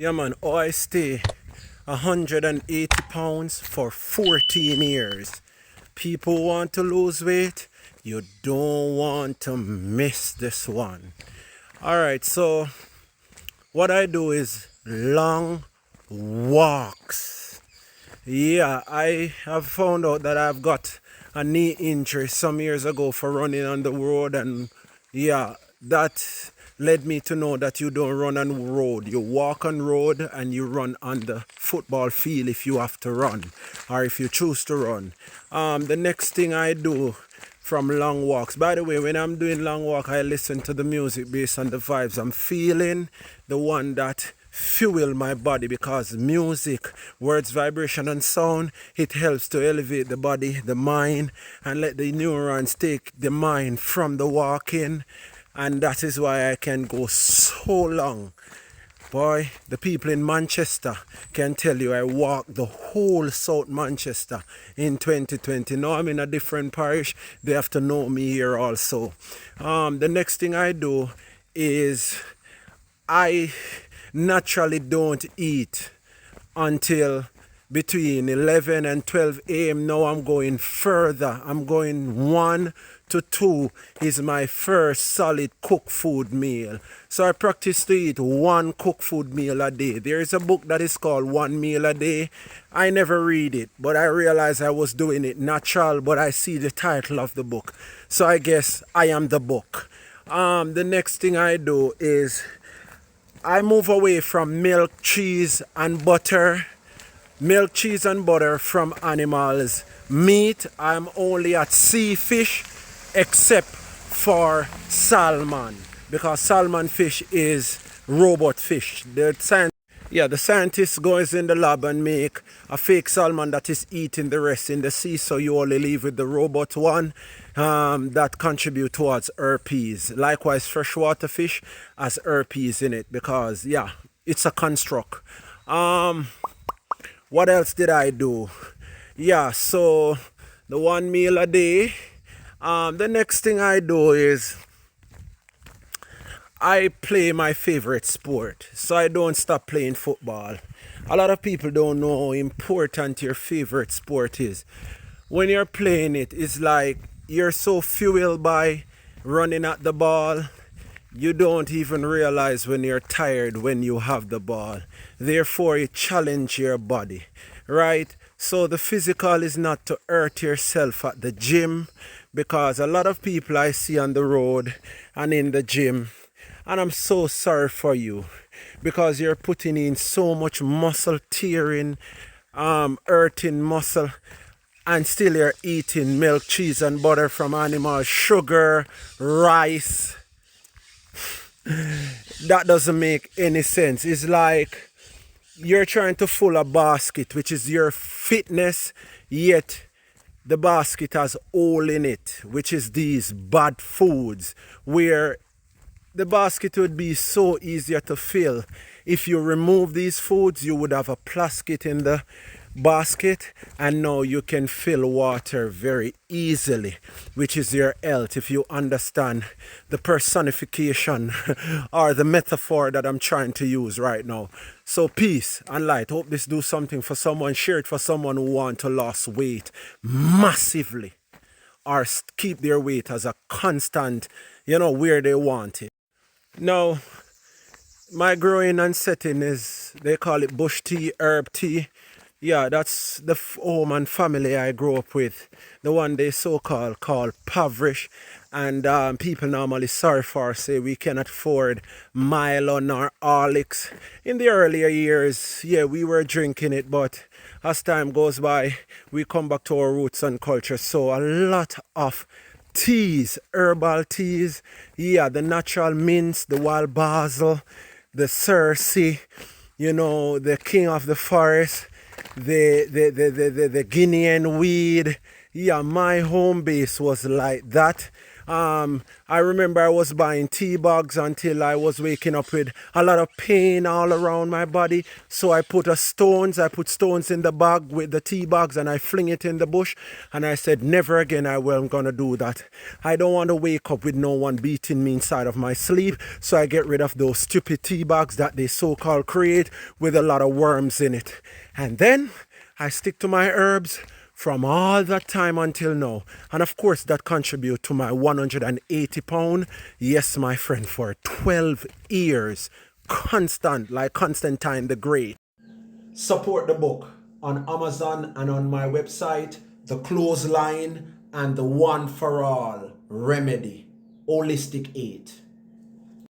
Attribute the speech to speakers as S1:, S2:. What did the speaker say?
S1: Yeah, man. Oh, I stay 180 pounds for 14 years. People want to lose weight. You don't want to miss this one. All right, so what I do is long walks. Yeah, I have found out that I've got a knee injury some years ago for running on the road, and yeah, that led me to know that you don't run on road. You walk on road and you run on the football field if you have to run or if you choose to run. The next thing I do from long walks. By the way, when I'm doing long walk, I listen to the music based on the vibes I'm feeling, the one that fuel my body, because music, words, vibration and sound, it helps to elevate the body, the mind, and let the neurons take the mind from the walking. And that is why I can go so long. Boy, the people in Manchester can tell you I walked the whole South Manchester in 2020. Now I'm in a different parish. They have to know me here also. The next thing I do is I naturally don't eat until between 11 and 12 a.m. Now I'm going further. I'm going 1 to 2 is my first solid cooked food meal. So I practice to eat one cooked food meal a day. There is a book that is called One Meal a Day. I never read it, but I realized I was doing it natural, but I see the title of the book. So I guess I am the book. The next thing I do is I move away from milk, cheese and butter. Milk, cheese and butter from animals. Meat, I'm only at sea fish except for salmon, because salmon fish is robot fish. The scientists goes in the lab and make a fake salmon that is eating the rest in the sea, so you only leave with the robot one that contribute towards herpes. Likewise, freshwater fish has herpes in it because, yeah, it's a construct. What else did I do? Yeah, so the one meal a day. The next thing I do is I play my favorite sport. So I don't stop playing football. A lot of people don't know how important your favorite sport is. When you're playing it, it's like you're so fueled by running at the ball. You don't even realize when you're tired when you have the ball. Therefore, you challenge your body, right? So the physical is not to hurt yourself at the gym, because a lot of people I see on the road and in the gym, and I'm so sorry for you, because you're putting in so much muscle tearing, hurting muscle, and still you're eating milk, cheese and butter from animals, sugar, rice. That doesn't make any sense. It's like you're trying to fill a basket, which is your fitness, yet the basket has hole in it, which is these bad foods, where the basket would be so easier to fill. If you remove these foods, you would have a plastic in the basket, and now you can fill water very easily, which is your health, if you understand the personification or the metaphor that I'm trying to use right now. So peace and light. Hope this do something for someone. Share it for someone who want to lose weight massively, or keep their weight as a constant, where they want it. Now, my growing and setting is, they call it bush tea, herb tea. Yeah, that's the home and family I grew up with. The one they so-called called Pavrish. And people normally sorry for say we cannot afford Milo nor Horlicks. In the earlier years, yeah, we were drinking it, but as time goes by, we come back to our roots and culture. So a lot of teas, herbal teas, yeah, the natural mints, the wild basil, the Cersei, the king of the forest, the Guinean weed. Yeah, my home base was like that. I remember I was buying tea bags until I was waking up with a lot of pain all around my body. So I put stones in the bag with the tea bags and I fling it in the bush. And I said, never again I'm gonna do that. I don't want to wake up with no one beating me inside of my sleep. So I get rid of those stupid tea bags that they so-called create with a lot of worms in it. And then I stick to my herbs from all that time until now. And of course that contribute to my 180 pound. Yes, my friend, for 12 years. Constant, like Constantine the Great. Support the book on Amazon and on my website, The Clothesline and the One for All Remedy, Holistic 8.